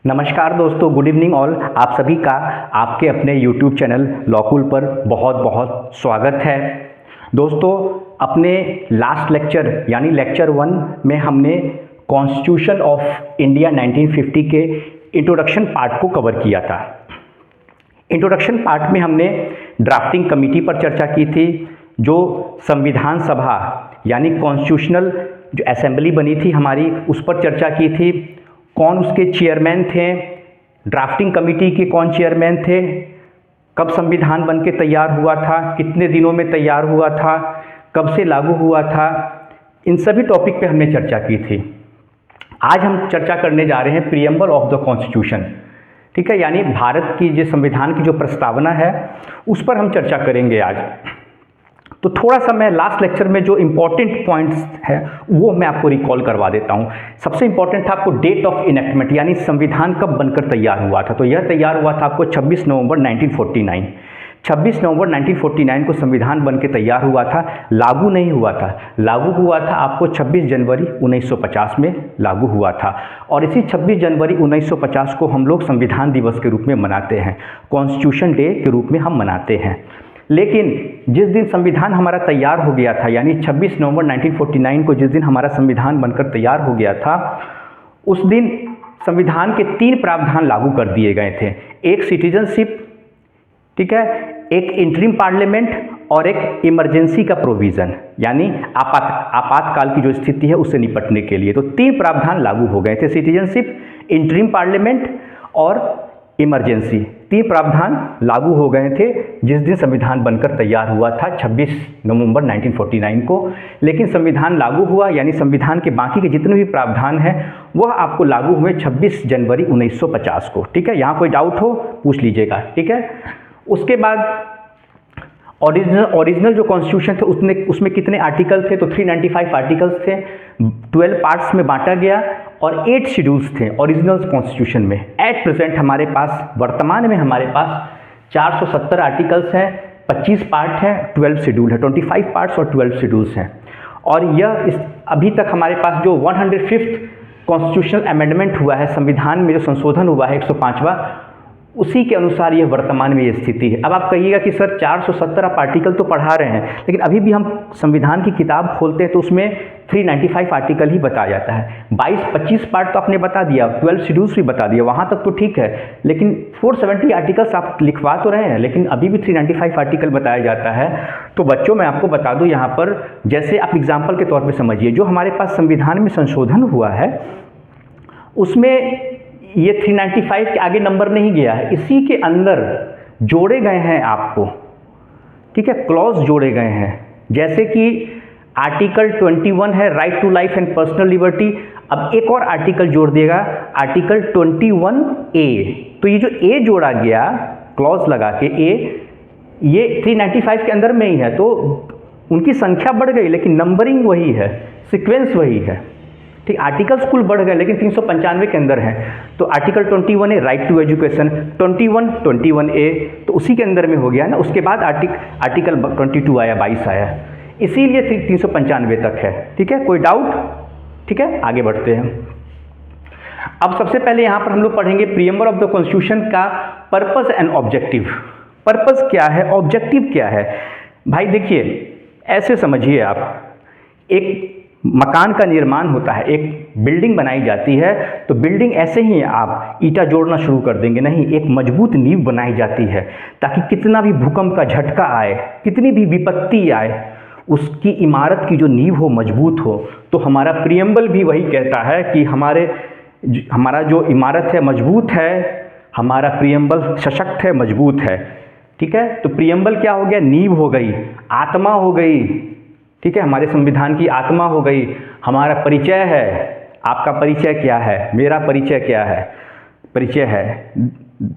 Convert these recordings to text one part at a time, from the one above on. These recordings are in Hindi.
नमस्कार दोस्तों, गुड इवनिंग ऑल। आप सभी का आपके अपने यूट्यूब चैनल लॉकूल पर बहुत बहुत स्वागत है। दोस्तों, अपने लास्ट लेक्चर यानी लेक्चर 1 में हमने कॉन्स्टिट्यूशन ऑफ इंडिया 1950 के इंट्रोडक्शन पार्ट को कवर किया था। इंट्रोडक्शन पार्ट में हमने ड्राफ्टिंग कमेटी पर चर्चा की थी, जो संविधान सभा यानी कॉन्स्टिट्यूशनल जो असेंबली बनी थी हमारी, उस पर चर्चा की थी। कौन उसके चेयरमैन थे, ड्राफ्टिंग कमेटी के कौन चेयरमैन थे, कब संविधान बन के तैयार हुआ था, कितने दिनों में तैयार हुआ था, कब से लागू हुआ था, इन सभी टॉपिक पे हमने चर्चा की थी। आज हम चर्चा करने जा रहे हैं प्रीएम्बल ऑफ द कॉन्स्टिट्यूशन, ठीक है, यानी भारत की जो संविधान की जो प्रस्तावना है उस पर हम चर्चा करेंगे आज। तो थोड़ा सा मैं लास्ट लेक्चर में जो इम्पोर्टेंट पॉइंट्स हैं वो मैं आपको रिकॉल करवा देता हूँ। सबसे इम्पोर्टेंट था आपको डेट ऑफ इनेक्टमेंट, यानी संविधान कब बनकर तैयार हुआ था। तो यह तैयार हुआ था आपको 26 नवंबर 1949। 26 नवंबर 1949 को संविधान बन के तैयार हुआ था, लागू नहीं हुआ था। लागू हुआ था आपको 26 जनवरी 1950 में लागू हुआ था। और इसी 26 जनवरी 1950 को हम लोग संविधान दिवस के रूप में मनाते हैं, कॉन्स्टिट्यूशन डे के रूप में हम मनाते हैं। लेकिन जिस दिन संविधान हमारा तैयार हो गया था, यानी 26 नवंबर 1949 को जिस दिन हमारा संविधान बनकर तैयार हो गया था, उस दिन संविधान के 3 प्रावधान लागू कर दिए गए थे। एक सिटीजनशिप, ठीक है, एक इंटरिम पार्लियामेंट और एक इमरजेंसी का प्रोविज़न, यानी आपातकाल की जो स्थिति है उससे निपटने के लिए। तो 3 प्रावधान लागू हो गए थे, सिटीजनशिप, इंटरिम पार्लियामेंट और इमरजेंसी। 3 प्रावधान लागू हो गए थे जिस दिन संविधान बनकर तैयार हुआ था 26 नवंबर 1949 को। लेकिन संविधान लागू हुआ, यानी संविधान के बाकी के जितने भी प्रावधान हैं वह आपको लागू हुए 26 जनवरी 1950 को, ठीक है। यहाँ कोई डाउट हो पूछ लीजिएगा, ठीक है। उसके बाद ओरिजिनल जो कॉन्स्टिट्यूशन थे उसमें कितने आर्टिकल थे, तो 395 आर्टिकल्स थे, 12 पार्ट्स में बांटा गया और 8 शेड्यूल्स थे ओरिजिनल कॉन्स्टिट्यूशन में। एट प्रेजेंट हमारे पास, वर्तमान में हमारे पास 470 आर्टिकल्स हैं, 25 पार्ट हैं, 12 शेड्यूल है, 25 पार्ट्स और 12 शेड्यूल्स हैं। और यह अभी तक हमारे पास जो 105th कॉन्स्टिट्यूशनल अमेंडमेंट हुआ है, संविधान में जो संशोधन हुआ है 105वां, उसी के अनुसार यह वर्तमान में ये स्थिति है। अब आप कहिएगा कि सर 417 आप आर्टिकल तो पढ़ा रहे हैं, लेकिन अभी भी हम संविधान की किताब खोलते हैं तो उसमें 395 आर्टिकल ही बताया जाता है। 22-25 पार्ट तो आपने बता दिया, 12 शेड्यूल्स भी बता दिया, वहाँ तक तो ठीक है। लेकिन 470 आर्टिकल्स आप लिखवा तो रहे हैं, लेकिन अभी भी 395 आर्टिकल बताया जाता है। तो बच्चों, मैं आपको बता दूँ यहाँ पर, जैसे आप एग्जाम्पल के तौर पर समझिए, जो हमारे पास संविधान में संशोधन हुआ है उसमें ये 395 के आगे नंबर नहीं गया है, इसी के अंदर जोड़े गए हैं आपको, ठीक है, क्लॉज जोड़े गए हैं। जैसे कि आर्टिकल 21 है, right to life and personal liberty. अब एक और आर्टिकल जोड़ दिएगा, आर्टिकल 21A। तो ये जो ए जोड़ा गया, क्लॉज लगा के ए, ये 395 के अंदर में ही है। तो उनकी संख्या बढ़ गई लेकिन नंबरिंग वही है, सीक्वेंस वही है, ठीक। आर्टिकल्स कुल बढ़ गए लेकिन 395 के अंदर हैं। तो article 21A right to education, 21A तो उसी के अंदर में हो गया ना। उसके बाद आर्टिकल 22 आया, 22 आया, इसीलिए 395 तक है, ठीक है। कोई डाउट? ठीक है, आगे बढ़ते हैं। अब सबसे पहले यहाँ पर हम लोग पढ़ेंगे प्रीएम्बल ऑफ द कॉन्स्टिट्यूशन का पर्पस एंड ऑब्जेक्टिव। पर्पस क्या है, ऑब्जेक्टिव क्या है? भाई देखिए, ऐसे समझिए आप, एक मकान का निर्माण होता है, एक बिल्डिंग बनाई जाती है, तो बिल्डिंग ऐसे ही आप ईंटा जोड़ना शुरू कर देंगे नहीं, एक मजबूत नींव बनाई जाती है ताकि कितना भी भूकंप का झटका आए, कितनी भी विपत्ति आए, उसकी इमारत की जो नींव हो मजबूत हो। तो हमारा प्रीएम्बल भी वही कहता है कि हमारा जो इमारत है मजबूत है, हमारा प्रीएम्बल सशक्त है, मजबूत है, ठीक है। तो प्रीएम्बल क्या हो गया? नींव हो गई, आत्मा हो गई, ठीक है, हमारे संविधान की आत्मा हो गई। हमारा परिचय है, आपका परिचय क्या है, मेरा परिचय क्या है, परिचय है।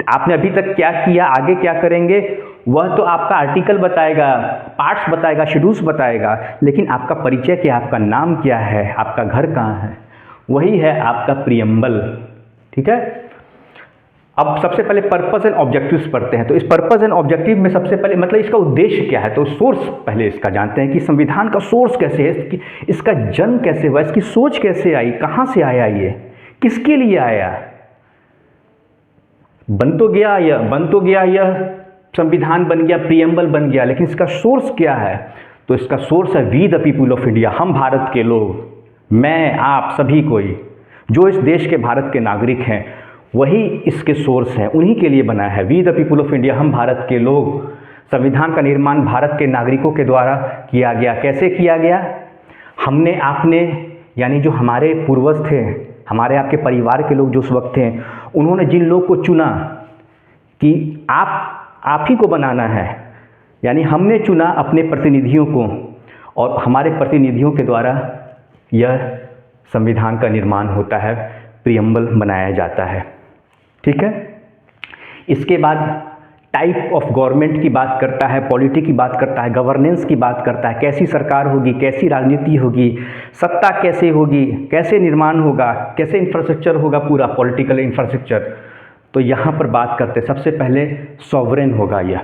आपने अभी तक क्या किया, आगे क्या करेंगे, वह तो आपका आर्टिकल बताएगा, पार्ट्स बताएगा, शेड्यूल्स बताएगा, लेकिन आपका परिचय क्या, आपका नाम क्या है, आपका घर कहाँ है, वही है आपका प्रीएम्बल, ठीक है। अब सबसे पहले पर्पस एंड ऑब्जेक्टिव्स पढ़ते हैं। तो इस पर्पस एंड ऑब्जेक्टिव में सबसे पहले मतलब इसका उद्देश्य क्या है, तो सोर्स पहले इसका जानते हैं कि संविधान का सोर्स कैसे है, इसका जन्म कैसे हुआ, इसकी सोच कैसे आई, कहाँ से आया, ये किसके लिए आया, बन तो गया यह संविधान बन गया, प्रियम्बल बन गया, लेकिन इसका सोर्स क्या है? तो इसका सोर्स है we the people of India, हम भारत के लोग, मैं, आप, सभी कोई जो इस देश के भारत के नागरिक हैं, वही इसके सोर्स हैं, उन्हीं के लिए बना है। We the people of India, हम भारत के लोग। संविधान का निर्माण भारत के नागरिकों के द्वारा किया गया। कैसे किया गया? हमने, आपने, यानी जो हमारे पूर्वज थे, हमारे आपके परिवार के लोग जो उस वक्त थे, उन्होंने जिन लोग को चुना कि आप ही को बनाना है, यानी हमने चुना अपने प्रतिनिधियों को, और हमारे प्रतिनिधियों के द्वारा यह संविधान का निर्माण होता है, प्रियम्बल बनाया जाता है। ठीक है। इसके बाद टाइप ऑफ गवर्नमेंट की बात करता है, पॉलिटी की बात करता है, गवर्नेंस की बात करता है, कैसी सरकार होगी, कैसी राजनीति होगी, सत्ता कैसे होगी, कैसे निर्माण होगा, कैसे इंफ्रास्ट्रक्चर होगा, पूरा पॉलिटिकल इंफ्रास्ट्रक्चर। तो यहाँ पर बात करते, सबसे पहले सॉवरेन होगा, यह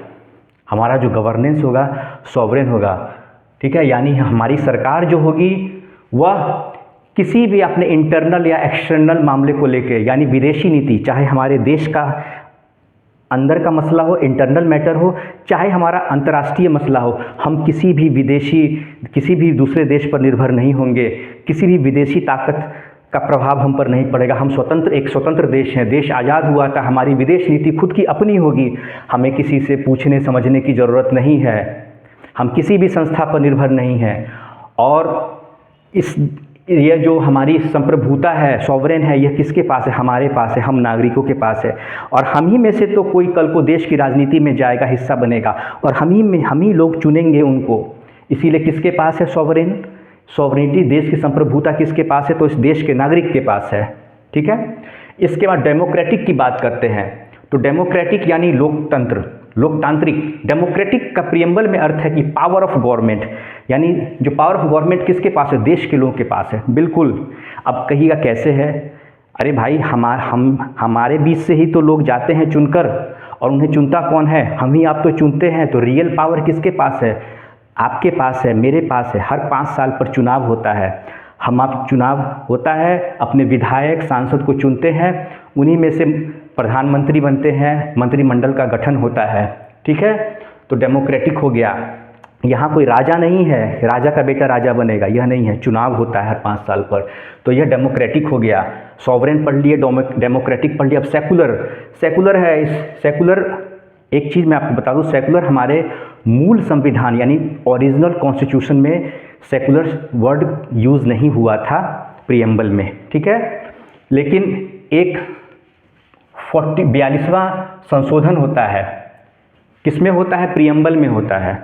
हमारा जो गवर्नेंस होगा सॉवरेन होगा। ठीक है, यानी हमारी सरकार जो होगी वह किसी भी अपने इंटरनल या एक्सटर्नल मामले को लेके, यानी विदेशी नीति, चाहे हमारे देश का अंदर का मसला हो, इंटरनल मैटर हो, चाहे हमारा अंतर्राष्ट्रीय मसला हो, हम किसी भी दूसरे देश पर निर्भर नहीं होंगे, किसी भी विदेशी ताकत का प्रभाव हम पर नहीं पड़ेगा। हम एक स्वतंत्र देश हैं, देश आज़ाद हुआ था, हमारी विदेश नीति खुद की अपनी होगी, हमें किसी से पूछने समझने की ज़रूरत नहीं है, हम किसी भी संस्था पर निर्भर नहीं हैं। और यह जो हमारी संप्रभुता है, सॉवरेन है, यह किसके पास है? हमारे पास है, हम नागरिकों के पास है। और हम ही में से तो कोई कल को देश की राजनीति में जाएगा, हिस्सा बनेगा, और हम ही लोग चुनेंगे उनको। इसीलिए किसके पास है सॉवरेनिटी, देश की संप्रभुता किसके पास है? तो इस देश के नागरिक के पास है। ठीक है। इसके बाद डेमोक्रेटिक की बात करते हैं। तो डेमोक्रेटिक यानी लोकतांत्रिक। डेमोक्रेटिक का प्रियम्बल में अर्थ है कि पावर ऑफ गवर्नमेंट, यानी जो पावर ऑफ गवर्नमेंट किसके पास है? देश के लोगों के पास है। बिल्कुल। अब कहिएगा कैसे है? अरे भाई, हमारे बीच से ही तो लोग जाते हैं चुनकर, और उन्हें चुनता कौन है? हम ही आप तो चुनते हैं। तो रियल पावर किसके पास है? आपके पास है, मेरे पास है। हर 5 साल पर चुनाव होता है, चुनाव होता है, अपने विधायक सांसद को चुनते हैं, उन्हीं में से प्रधानमंत्री बनते हैं, मंत्रिमंडल का गठन होता है। ठीक है। तो डेमोक्रेटिक हो गया। यहाँ कोई राजा नहीं है, राजा का बेटा राजा बनेगा, यह नहीं है। चुनाव होता है हर 5 साल पर, तो यह डेमोक्रेटिक हो गया। सॉवरेन पढ़ लिए, डेमोक्रेटिक पढ़ लिया। अब सेकुलर है। इस सेकुलर, एक चीज़ मैं आपको बता दूं, सेकुलर हमारे मूल संविधान यानी ओरिजिनल कॉन्स्टिट्यूशन में सेकुलर वर्ड यूज़ नहीं हुआ था प्रियम्बल में। ठीक है। लेकिन एक 42वां संशोधन होता है, किसमें होता है? प्रियम्बल में होता है।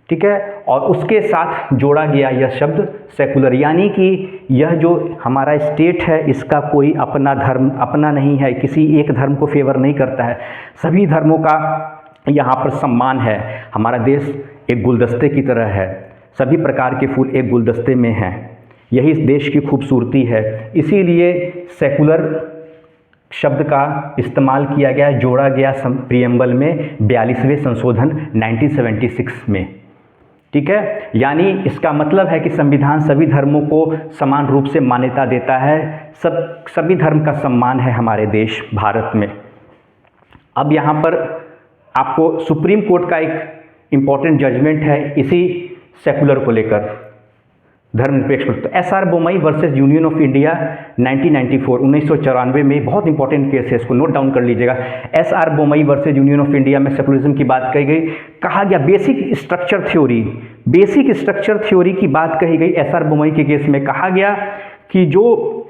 ठीक है। और उसके साथ जोड़ा गया यह शब्द सेकुलर, यानी कि यह जो हमारा स्टेट है इसका कोई अपना धर्म अपना नहीं है, किसी एक धर्म को फेवर नहीं करता है, सभी धर्मों का यहाँ पर सम्मान है। हमारा देश एक गुलदस्ते की तरह है, सभी प्रकार के फूल एक गुलदस्ते में हैं, यही इस देश की खूबसूरती है। इसीलिए सेकुलर शब्द का इस्तेमाल किया गया, जोड़ा गया प्रियम्बल में 42वें संशोधन 1976 में। ठीक है। यानी इसका मतलब है कि संविधान सभी धर्मों को समान रूप से मान्यता देता है, सभी धर्म का सम्मान है हमारे देश भारत में। अब यहाँ पर आपको सुप्रीम कोर्ट का एक इम्पॉर्टेंट जजमेंट है इसी सेकुलर को लेकर, धर्मनिरपेक्ष। तो SR Bommai versus union of India 1994 में बहुत इंपॉर्टेंट केस है, इसको नोट डाउन कर लीजिएगा। SR Bommai versus union of India में सेकुलरिज्म की बात कही गई। कहा गया बेसिक स्ट्रक्चर थ्योरी की बात कही गई। एसआर बोमई के केस में कहा गया कि जो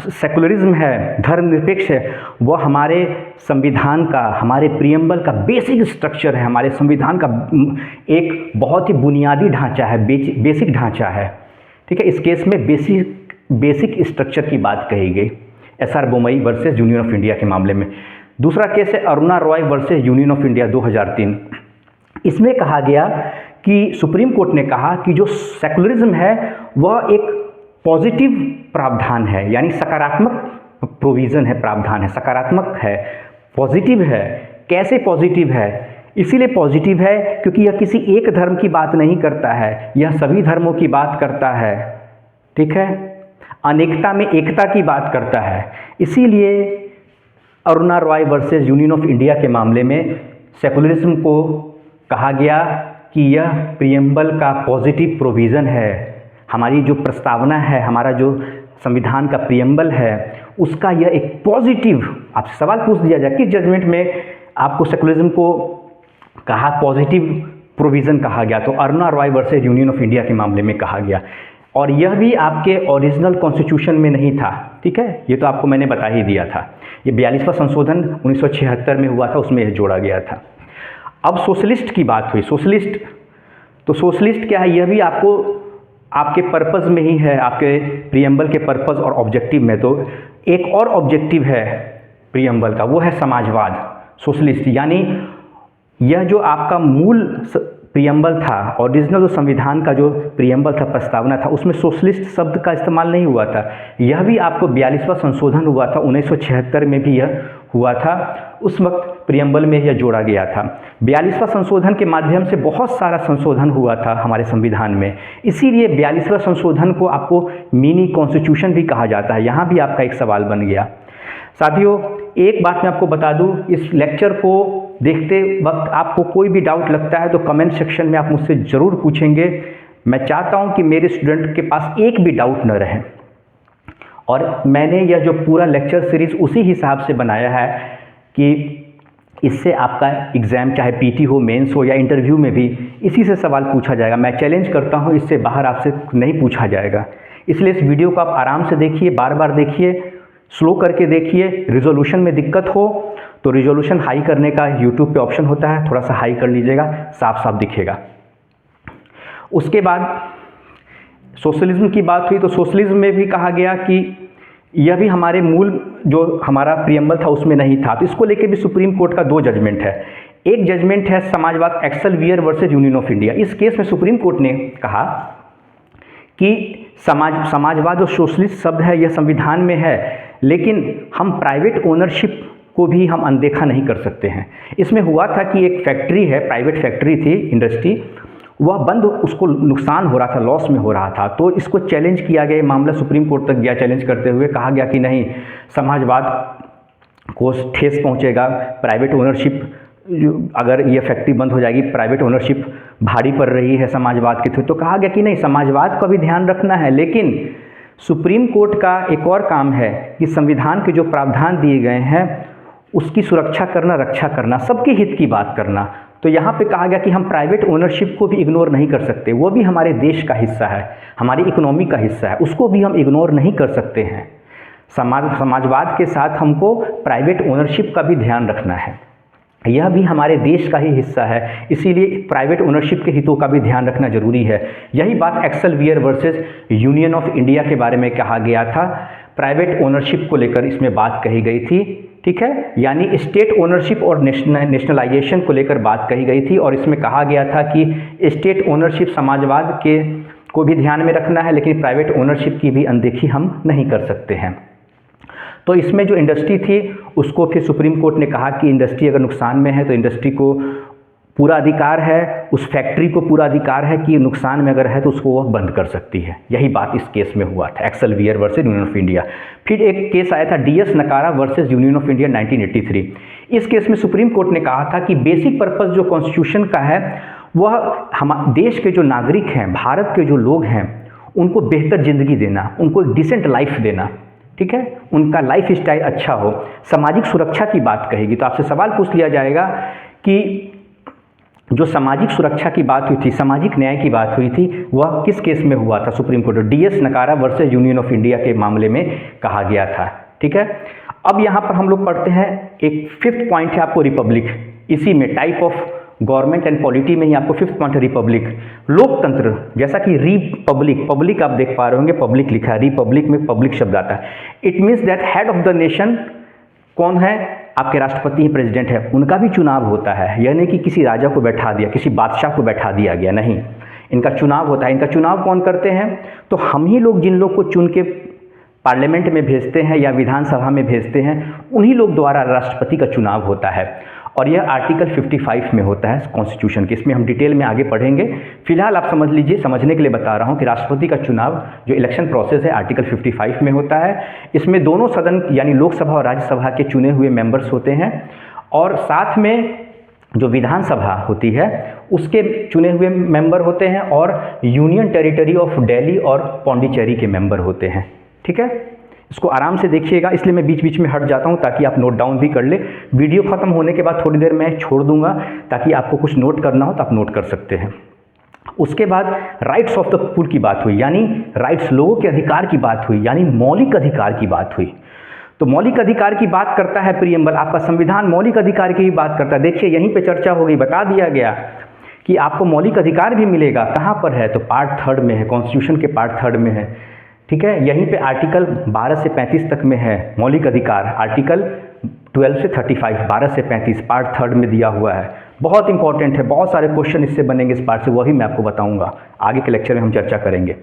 सेकुलरिज्म है, धर्मनिरपेक्ष है, वह हमारे संविधान का, हमारे प्रियम्बल का बेसिक स्ट्रक्चर है, हमारे संविधान का एक बहुत ही बुनियादी ढांचा है, बेसिक ढांचा है। ठीक है। इस केस में बेसिक स्ट्रक्चर की बात कही गई SR Bommai versus union of India के मामले में। दूसरा केस है Aruna Roy versus union of India 2003। इसमें कहा गया कि सुप्रीम कोर्ट ने कहा कि जो सेकुलरिज्म है वह एक पॉजिटिव प्रावधान है, यानी सकारात्मक प्रोविज़न है, प्रावधान है, सकारात्मक है, पॉजिटिव है। कैसे पॉजिटिव है? इसीलिए पॉजिटिव है क्योंकि यह किसी एक धर्म की बात नहीं करता है, यह सभी धर्मों की बात करता है। ठीक है। अनेकता में एकता की बात करता है। इसीलिए Aruna Roy versus union of India के मामले में सेकुलरिज्म को कहा गया कि यह प्रियम्बल का पॉजिटिव प्रोविज़न है, हमारी जो प्रस्तावना है, हमारा जो संविधान का प्रियम्बल है उसका यह एक पॉजिटिव, आपसे सवाल पूछ दिया जाए किस जजमेंट में आपको सेकुलरिज्म को कहा पॉजिटिव प्रोविज़न कहा गया, तो Aruna Roy versus union of India के मामले में कहा गया। और यह भी आपके ओरिजिनल कॉन्स्टिट्यूशन में नहीं था, ठीक है, ये तो आपको मैंने बता ही दिया था। ये 42वां संशोधन 1976 में हुआ था, उसमें यह जोड़ा गया था। अब सोशलिस्ट की बात हुई, सोशलिस्ट, तो सोशलिस्ट क्या है, यह भी आपको आपके पर्पज़ में ही है, आपके प्रियम्बल के पर्पज़ और ऑब्जेक्टिव में। तो एक और ऑब्जेक्टिव है प्रियम्बल का, वो है समाजवाद, सोशलिस्ट, यानी यह जो आपका मूल प्रियम्बल था, ओरिजिनल जो संविधान का जो प्रियम्बल था, प्रस्तावना था, उसमें सोशलिस्ट शब्द का इस्तेमाल नहीं हुआ था। यह भी आपको 42वां संशोधन हुआ था, 1976 में भी यह हुआ था, उस वक्त प्रियम्बल में यह जोड़ा गया था। 42वां संशोधन के माध्यम से बहुत सारा संशोधन हुआ था हमारे संविधान में, इसीलिए 42वां संशोधन को आपको मिनी कॉन्स्टिट्यूशन भी कहा जाता है। यहाँ भी आपका एक सवाल बन गया। साथियों, एक बात मैं आपको बता दूं, इस लेक्चर को देखते वक्त आपको कोई भी डाउट लगता है तो कमेंट सेक्शन में आप मुझसे ज़रूर पूछेंगे। मैं चाहता हूं कि मेरे स्टूडेंट के पास एक भी डाउट न रहे, और मैंने यह जो पूरा लेक्चर सीरीज़ उसी हिसाब से बनाया है कि इससे आपका एग्ज़ाम चाहे पीटी हो, मेंस हो या इंटरव्यू में भी इसी से सवाल पूछा जाएगा। मैं चैलेंज करता हूं, इससे बाहर आपसे नहीं पूछा जाएगा। इसलिए इस वीडियो को आप आराम से देखिए, बार बार देखिए, स्लो करके देखिए। रिजोल्यूशन में दिक्कत हो तो रिजोल्यूशन हाई करने का यूट्यूब पे ऑप्शन होता है, थोड़ा सा हाई कर लीजिएगा, साफ साफ दिखेगा। उसके बाद सोशलिज्म की बात हुई, तो सोशलिज्म में भी कहा गया कि यह भी हमारे मूल जो हमारा प्रियम्बल था उसमें नहीं था। तो इसको लेके भी सुप्रीम कोर्ट का 2 जजमेंट है। एक जजमेंट है समाजवाद एक्सेलवियर वर्सेस यूनियन ऑफ इंडिया। इस केस में सुप्रीम कोर्ट ने कहा कि समाजवाद और सोशलिस्ट शब्द है, यह संविधान में है, लेकिन हम प्राइवेट ओनरशिप को भी हम अनदेखा नहीं कर सकते हैं। इसमें हुआ था कि एक फैक्ट्री है, प्राइवेट फैक्ट्री थी, इंडस्ट्री, वह बंद, उसको नुकसान हो रहा था, लॉस में हो रहा था। तो इसको चैलेंज किया गया, मामला सुप्रीम कोर्ट तक गया। चैलेंज करते हुए कहा गया कि नहीं, समाजवाद को ठेस पहुंचेगा, प्राइवेट ओनरशिप, अगर ये फैक्ट्री बंद हो जाएगी, प्राइवेट ओनरशिप भारी पड़ रही है समाजवाद के थ्रू। तो कहा गया कि नहीं, समाजवाद का भी ध्यान रखना है, लेकिन सुप्रीम कोर्ट का एक और काम है कि संविधान के जो प्रावधान दिए गए हैं उसकी सुरक्षा करना, रक्षा करना, सबके हित की बात करना। तो यहाँ पे कहा गया कि हम प्राइवेट ओनरशिप को भी इग्नोर नहीं कर सकते, वो भी हमारे देश का हिस्सा है, हमारी इकोनॉमी का हिस्सा है, उसको भी हम इग्नोर नहीं कर सकते हैं। समाजवाद के साथ हमको प्राइवेट ओनरशिप का भी ध्यान रखना है, यह भी हमारे देश का ही हिस्सा है, इसीलिए प्राइवेट ओनरशिप के हितों का भी ध्यान रखना जरूरी है। यही बात एक्सेलवियर वर्सेस यूनियन ऑफ इंडिया के बारे में कहा गया था। प्राइवेट ओनरशिप को लेकर इसमें बात कही गई थी, ठीक है, यानी स्टेट ओनरशिप और नेशनलाइजेशन को लेकर बात कही गई थी। और इसमें कहा गया था कि स्टेट ओनरशिप समाजवाद के को भी ध्यान में रखना है, लेकिन प्राइवेट ओनरशिप की भी अनदेखी हम नहीं कर सकते हैं। तो इसमें जो इंडस्ट्री थी उसको फिर सुप्रीम कोर्ट ने कहा कि इंडस्ट्री अगर नुकसान में है तो इंडस्ट्री को पूरा अधिकार है, उस फैक्ट्री को पूरा अधिकार है कि नुकसान में अगर है तो उसको वह बंद कर सकती है। यही बात इस केस में हुआ था, एक्सेलवियर वर्सेस यूनियन ऑफ इंडिया। फिर एक केस आया था DS नकारा वर्सेस यूनियन ऑफ इंडिया 1983। इस केस में सुप्रीम कोर्ट ने कहा था कि बेसिक पर्पस जो कॉन्स्टिट्यूशन का है वह हम देश के जो नागरिक हैं, भारत के जो लोग हैं, उनको बेहतर ज़िंदगी देना, उनको एक डिसेंट लाइफ देना, ठीक है, उनका लाइफ स्टाइल अच्छा हो, सामाजिक सुरक्षा की बात कहेगी। तो आपसे सवाल पूछ लिया जाएगा कि जो सामाजिक सुरक्षा की बात हुई थी, सामाजिक न्याय की बात हुई थी, वह किस केस में हुआ था? सुप्रीम कोर्ट DS नकारा वर्सेस यूनियन ऑफ इंडिया के मामले में कहा गया था, ठीक है। अब यहाँ पर हम लोग पढ़ते हैं, एक 5th पॉइंट है आपको रिपब्लिक, इसी में type of government and polity में ही आपको 5th पॉइंट है रिपब्लिक, लोकतंत्र। जैसा कि रिपब्लिक, पब्लिक आप देख पा रहे होंगे, पब्लिक लिखा है, रिपब्लिक में पब्लिक शब्द आता है। It means that head of the nation कौन है? आपके राष्ट्रपति ही प्रेसिडेंट है, उनका भी चुनाव होता है। यह नहीं कि किसी राजा को बैठा दिया, किसी बादशाह को बैठा दिया गया, नहीं, इनका चुनाव होता है। इनका चुनाव कौन करते हैं? तो हम ही लोग जिन लोग को चुन के पार्लियामेंट में भेजते हैं या विधानसभा में भेजते हैं, उन्हीं लोग द्वारा राष्ट्रपति का चुनाव होता है। और यह आर्टिकल 55 में होता है कॉन्स्टिट्यूशन के। इसमें हम डिटेल में आगे पढ़ेंगे। फिलहाल आप समझ लीजिए, समझने के लिए बता रहा हूँ कि राष्ट्रपति का चुनाव जो इलेक्शन प्रोसेस है आर्टिकल 55 में होता है। इसमें दोनों सदन यानी लोकसभा और राज्यसभा के चुने हुए मेंबर्स होते हैं और साथ में जो विधानसभा होती है उसके चुने हुए मेंबर होते हैं और यूनियन टेरिटरी ऑफ दिल्ली और पौंडीचेरी के मेंबर होते हैं। ठीक है, इसको आराम से देखिएगा, इसलिए मैं बीच बीच में हट जाता हूं ताकि आप नोट डाउन भी कर ले। वीडियो खत्म होने के बाद थोड़ी देर मैं छोड़ दूंगा ताकि आपको कुछ नोट करना हो तो आप नोट कर सकते हैं। उसके बाद राइट्स ऑफ द पीपल की बात हुई, यानी राइट्स लोगों के अधिकार की बात हुई, यानी मौलिक अधिकार की बात हुई। तो मौलिक अधिकार की बात करता है प्रियम्बल, आपका संविधान मौलिक अधिकार की भी बात करता है। देखिए यहीं पे चर्चा हो गई, बता दिया गया कि आपको मौलिक अधिकार भी मिलेगा। कहाँ पर है? तो पार्ट 3 में है, कॉन्स्टिट्यूशन के पार्ट 3 में है। ठीक है, यहीं पे आर्टिकल 12 से 35 तक में है मौलिक अधिकार। आर्टिकल 12 से 35, 12 से 35 पार्ट 3 में दिया हुआ है। बहुत इंपॉर्टेंट है, बहुत सारे क्वेश्चन इससे बनेंगे इस पार्ट से, वही मैं आपको बताऊंगा, आगे के लेक्चर में हम चर्चा करेंगे।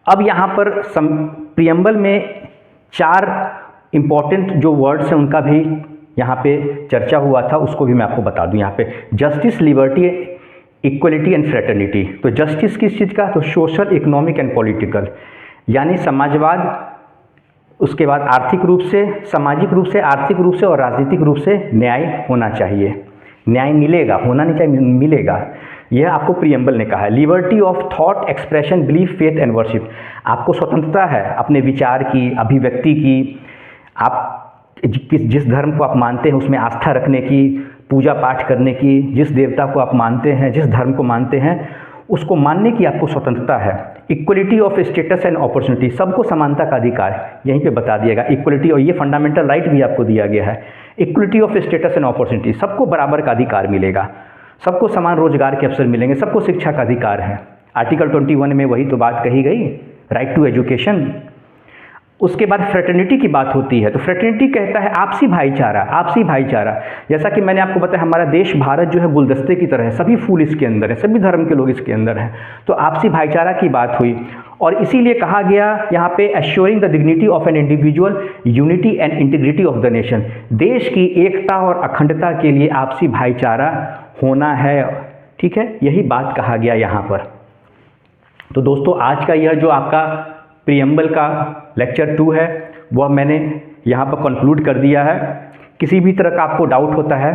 अब यहाँ पर प्रियम्बल में 4 इंपॉर्टेंट जो वर्ड्स हैं उनका भी यहाँ पे चर्चा हुआ था, उसको भी मैं आपको बता दूं। यहाँ पे justice, liberty, equality and fraternity. तो जस्टिस किस चीज़ का? तो सोशल, इकोनॉमिक एंड पॉलिटिकल, यानी समाजवाद, उसके बाद आर्थिक रूप से, सामाजिक रूप से, आर्थिक रूप से और राजनीतिक रूप से न्याय होना चाहिए। न्याय मिलेगा, होना नहीं चाहिए, मिलेगा। यह आपको प्रियम्बल ने कहा है। Liberty of thought, expression, belief, faith and worship. आपको स्वतंत्रता है अपने विचार की, अभिव्यक्ति की, आप जिस धर्म को आप मानते हैं उसमें आस्था रखने की, पूजा पाठ करने की, जिस देवता को आप मानते हैं, जिस धर्म को मानते हैं उसको मानने की आपको स्वतंत्रता है। Equality of status and opportunity, सबको समानता का अधिकार यहीं पे बता दिएगा। इक्वलिटी, और ये फंडामेंटल राइट भी आपको दिया गया है। Equality of status and opportunity, सबको बराबर का अधिकार मिलेगा, सबको समान रोजगार के अवसर मिलेंगे, सबको शिक्षा का अधिकार है। आर्टिकल 21 में वही तो बात कही गई, राइट टू एजुकेशन। उसके बाद फ्रेटर्निटी की बात होती है, तो फ्रेटर्निटी कहता है आपसी भाईचारा। आपसी भाईचारा, जैसा कि मैंने आपको बताया हमारा देश भारत जो है गुलदस्ते की तरह है, सभी फूल इसके अंदर है, सभी धर्म के लोग इसके अंदर हैं। तो आपसी भाईचारा की बात हुई और इसीलिए कहा गया यहाँ पे assuring the dignity of an individual, unity and integrity of the nation. देश की एकता और अखंडता के लिए आपसी भाईचारा होना है। ठीक है, यही बात कहा गया यहाँ पर। तो दोस्तों आज का यह जो आपका प्रियम्बल का लेक्चर 2 है वह मैंने यहाँ पर कंक्लूड कर दिया है। किसी भी तरह का आपको डाउट होता है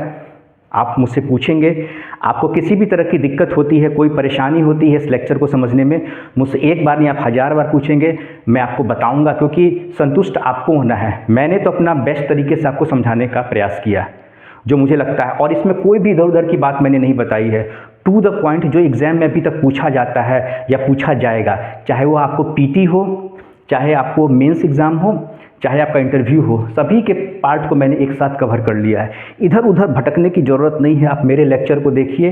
आप मुझसे पूछेंगे, आपको किसी भी तरह की दिक्कत होती है, कोई परेशानी होती है इस लेक्चर को समझने में, मुझसे एक बार नहीं आप 1000 बार पूछेंगे, मैं आपको बताऊंगा, क्योंकि संतुष्ट आपको होना है। मैंने तो अपना बेस्ट तरीके से आपको समझाने का प्रयास किया जो मुझे लगता है, और इसमें कोई भी इधर उधर की बात मैंने नहीं बताई है। टू द पॉइंट जो एग्ज़ाम में अभी तक पूछा जाता है या पूछा जाएगा, चाहे वो आपको पीटी हो, चाहे आपको मेंस एग्ज़ाम हो, चाहे आपका इंटरव्यू हो, सभी के पार्ट को मैंने एक साथ कवर कर लिया है। इधर उधर भटकने की ज़रूरत नहीं है। आप मेरे लेक्चर को देखिए,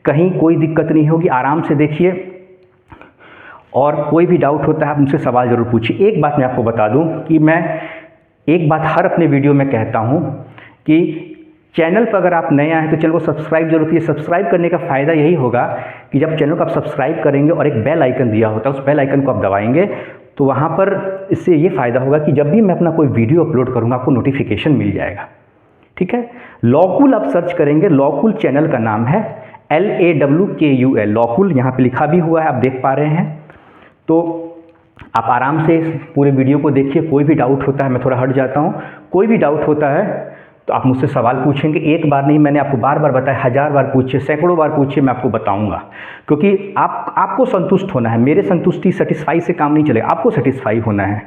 कहीं कोई दिक्कत नहीं होगी, आराम से देखिए, और कोई भी डाउट होता है आप मुझसे सवाल ज़रूर पूछिए। एक बात मैं आपको बता दूं कि मैं एक बात हर अपने वीडियो में कहता हूं कि चैनल पर अगर आप नए आए हैं तो चैनल को सब्सक्राइब जरूर कीजिए। सब्सक्राइब करने का फ़ायदा यही होगा कि जब चैनल को आप सब्सक्राइब करेंगे और एक बेल आइकन दिया होता है, उस बेल आइकन को आप दबाएंगे तो वहाँ पर इससे ये फ़ायदा होगा कि जब भी मैं अपना कोई वीडियो अपलोड करूँगा आपको नोटिफिकेशन मिल जाएगा। ठीक है, लॉकुल आप सर्च करेंगे, लॉकुल चैनल का नाम है, LAWKUL, लॉकुल यहाँ पे लिखा भी हुआ है, आप देख पा रहे हैं। तो आप आराम से इस पूरे वीडियो को देखिए। कोई भी डाउट होता है, मैं थोड़ा हट जाता हूँ, कोई भी डाउट होता है तो आप मुझसे सवाल पूछेंगे। एक बार नहीं, मैंने आपको बार बार बताया, 1000 बार पूछिए, सैकड़ों बार पूछिए, मैं आपको बताऊंगा, क्योंकि आपको संतुष्ट होना है। मेरे संतुष्टि सेटिस्फाई से काम नहीं चलेगा, आपको सेटिस्फाई होना है।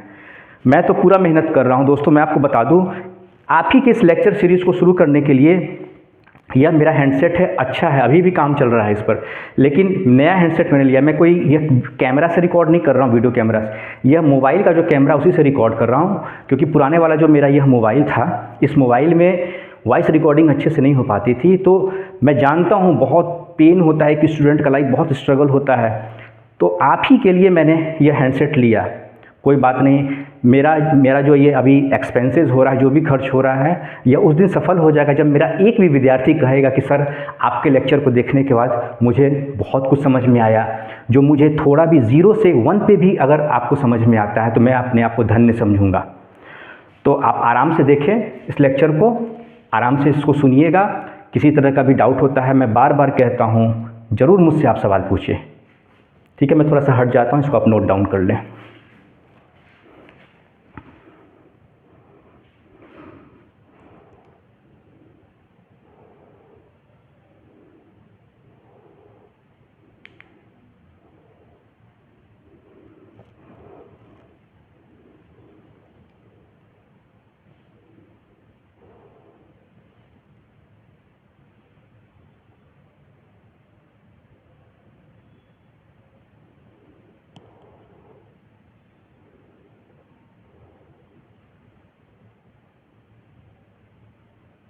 मैं तो पूरा मेहनत कर रहा हूं दोस्तों। मैं आपको बता दूं, आप ही के इस लेक्चर सीरीज़ को शुरू करने के लिए यह मेरा हैंडसेट है, अच्छा है, अभी भी काम चल रहा है इस पर, लेकिन नया हैंडसेट मैंने लिया। मैं कोई यह कैमरा से रिकॉर्ड नहीं कर रहा हूँ, वीडियो कैमरा से, यह मोबाइल का जो कैमरा उसी से रिकॉर्ड कर रहा हूँ, क्योंकि पुराने वाला जो मेरा यह मोबाइल था, इस मोबाइल में वॉइस रिकॉर्डिंग अच्छे से नहीं हो पाती थी। तो मैं जानता हूँ बहुत पेन होता है कि स्टूडेंट का लाइफ बहुत स्ट्रगल होता है, तो आप ही के लिए मैंने यह हैंडसेट लिया। कोई बात नहीं, मेरा जो ये अभी एक्सपेंसेस हो रहा है, जो भी खर्च हो रहा है, यह उस दिन सफल हो जाएगा जब मेरा एक भी विद्यार्थी कहेगा कि सर आपके लेक्चर को देखने के बाद मुझे बहुत कुछ समझ में आया। जो मुझे थोड़ा भी 0 से 1 पे भी अगर आपको समझ में आता है तो मैं अपने आप को धन्य समझूंगा। तो आप आराम से देखें इस लेक्चर को, आराम से इसको सुनिएगा। किसी तरह का भी डाउट होता है, मैं बार बार कहता हूँ, ज़रूर मुझसे आप सवाल पूछिए। ठीक है, मैं थोड़ा सा हट जाता हूँ, इसको आप नोट डाउन कर लें।